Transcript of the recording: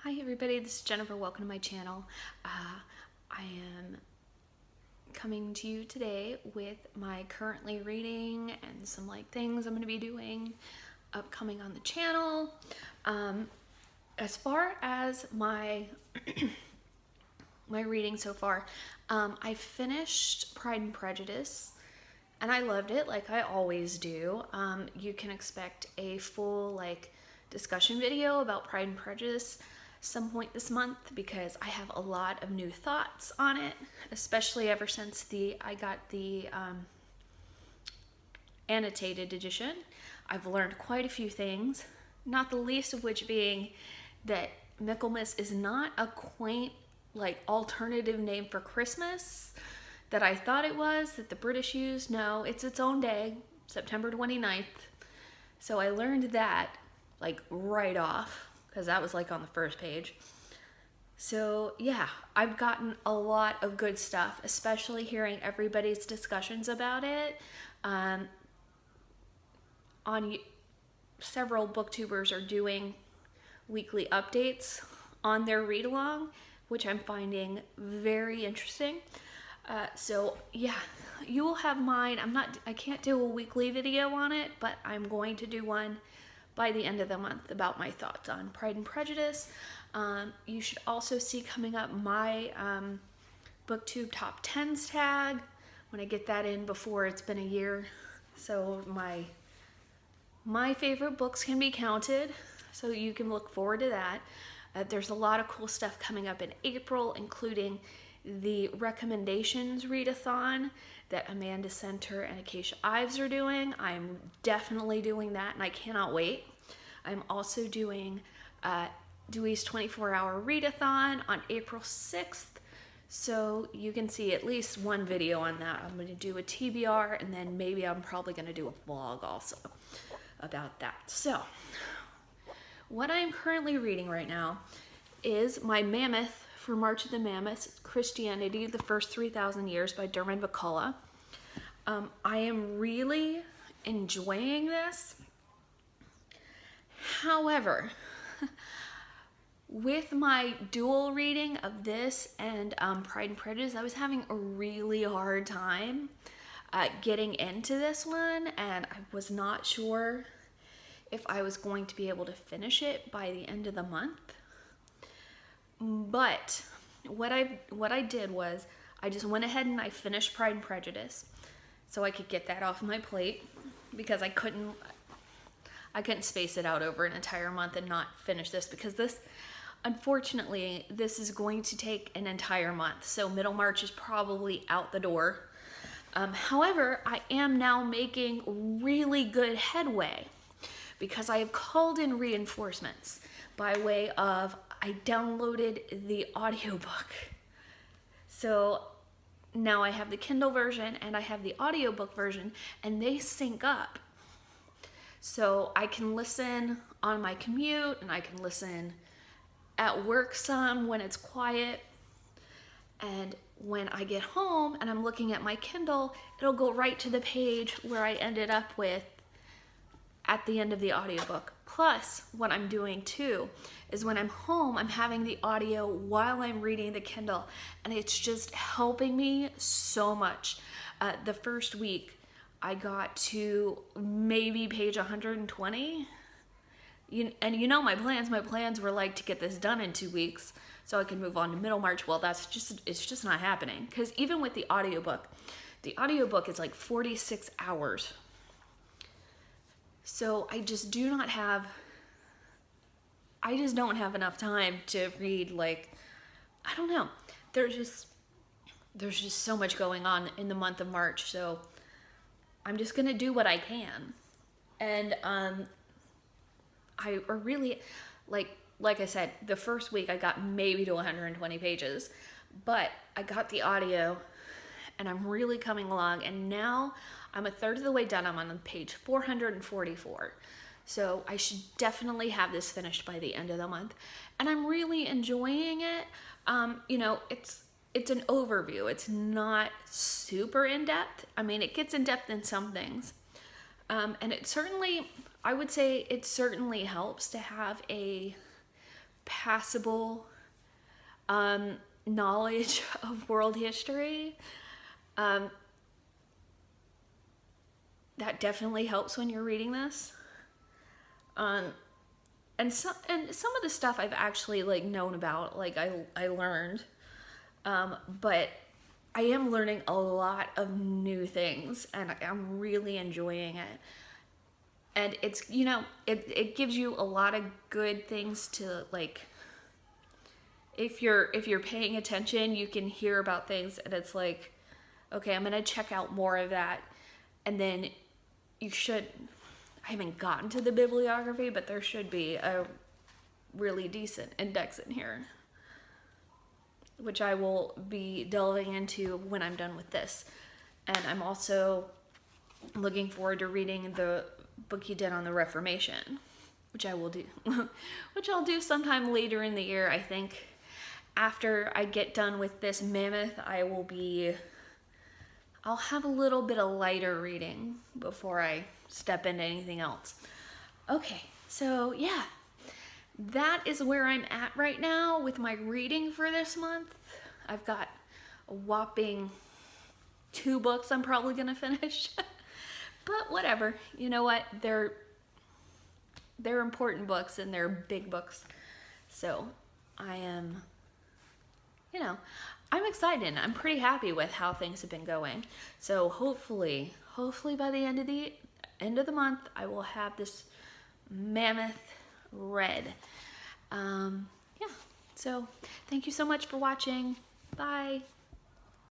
Hi everybody, this is Jennifer. Welcome to my channel. I am coming to you today with my currently reading and some things I'm going to be doing upcoming on the channel. As far as my my reading so far, I finished Pride and Prejudice and I loved it like I always do. You can expect a full discussion video about Pride and Prejudice some point this month because I have a lot of new thoughts on it, especially ever since I got the annotated edition. I've learned quite a few things, not the least of which being that Michaelmas is not a quaint alternative name for Christmas that I thought it was, that the British used. No, it's its own day, September 29th. So I learned that right off, because that was on the first page. So yeah, I've gotten a lot of good stuff, especially hearing everybody's discussions about it. On several booktubers are doing weekly updates on their read along, which I'm finding very interesting. So yeah, you will have mine. I can't do a weekly video on it, but I'm going to do one by the end of the month about my thoughts on Pride and Prejudice. You should also see coming up my booktube top 10s tag when I get that in before it's been a year, so my favorite books can be counted, so you can look forward to that. There's a lot of cool stuff coming up in April, including the recommendations readathon that Amanda Center and Acacia Ives are doing. I'm definitely doing that and I cannot wait. I'm also doing Dewey's 24-hour readathon on April 6th. So you can see at least one video on that. I'm going to do a TBR and then maybe I'm probably going to do a vlog also about that. So what I'm currently reading right now is my mammoth for March of the Mammoths, Christianity, the First 3,000 Years by Dermot McCullough. I am really enjoying this. However, with my dual reading of this and Pride and Prejudice, I was having a really hard time getting into this one, and I was not sure if I was going to be able to finish it by the end of the month. But what I did was I just went ahead and I finished Pride and Prejudice so I could get that off my plate, because I couldn't space it out over an entire month and not finish this, because unfortunately this is going to take an entire month. So middle March is probably out the door. However, I am now making really good headway because I have called in reinforcements by way of I downloaded the audiobook. So now I have the Kindle version and I have the audiobook version, and they sync up. So I can listen on my commute and I can listen at work some when it's quiet. And when I get home and I'm looking at my Kindle, it'll go right to the page where I ended up with at the end of the audiobook. Plus, what I'm doing too is when I'm home, I'm having the audio while I'm reading the Kindle, and it's just helping me so much. The first week, I got to maybe page 120. And you know my plans. My plans were to get this done in 2 weeks so I can move on to middle March. Well, it's just not happening, because even with the audiobook is 46 hours. So I just don't have enough time to read. I don't know. There's just so much going on in the month of March. So I'm just going to do what I can. And I really, like I said, the first week I got maybe to 120 pages, but I got the audio and I'm really coming along, and now I'm a third of the way done. I'm on page 444. So I should definitely have this finished by the end of the month, and I'm really enjoying it. It's an overview. It's not super in-depth. I mean, it gets in-depth in some things. And I would say it certainly helps to have a passable knowledge of world history. That definitely helps when you're reading this. And some of the stuff I've actually like known about, like I learned, but I am learning a lot of new things, and I'm really enjoying it. And it's, you know, it gives you a lot of good things to like. If you're paying attention, you can hear about things, and it's like, okay, I'm gonna check out more of that, and then you should. I haven't gotten to the bibliography, but there should be a really decent index in here, which I will be delving into when I'm done with this. And I'm also looking forward to reading the book you did on the Reformation, which I will do, which I'll do sometime later in the year. I think after I get done with this mammoth, I'll have a little bit of lighter reading before I step into anything else. Okay, so yeah, that is where I'm at right now with my reading for this month. I've got a whopping 2 books I'm probably gonna finish. But whatever, you know what? They're important books, and they're big books. So I am, you know, I'm excited. I'm pretty happy with how things have been going. So hopefully by the end of the month, I will have this mammoth read. Yeah. So thank you so much for watching. Bye.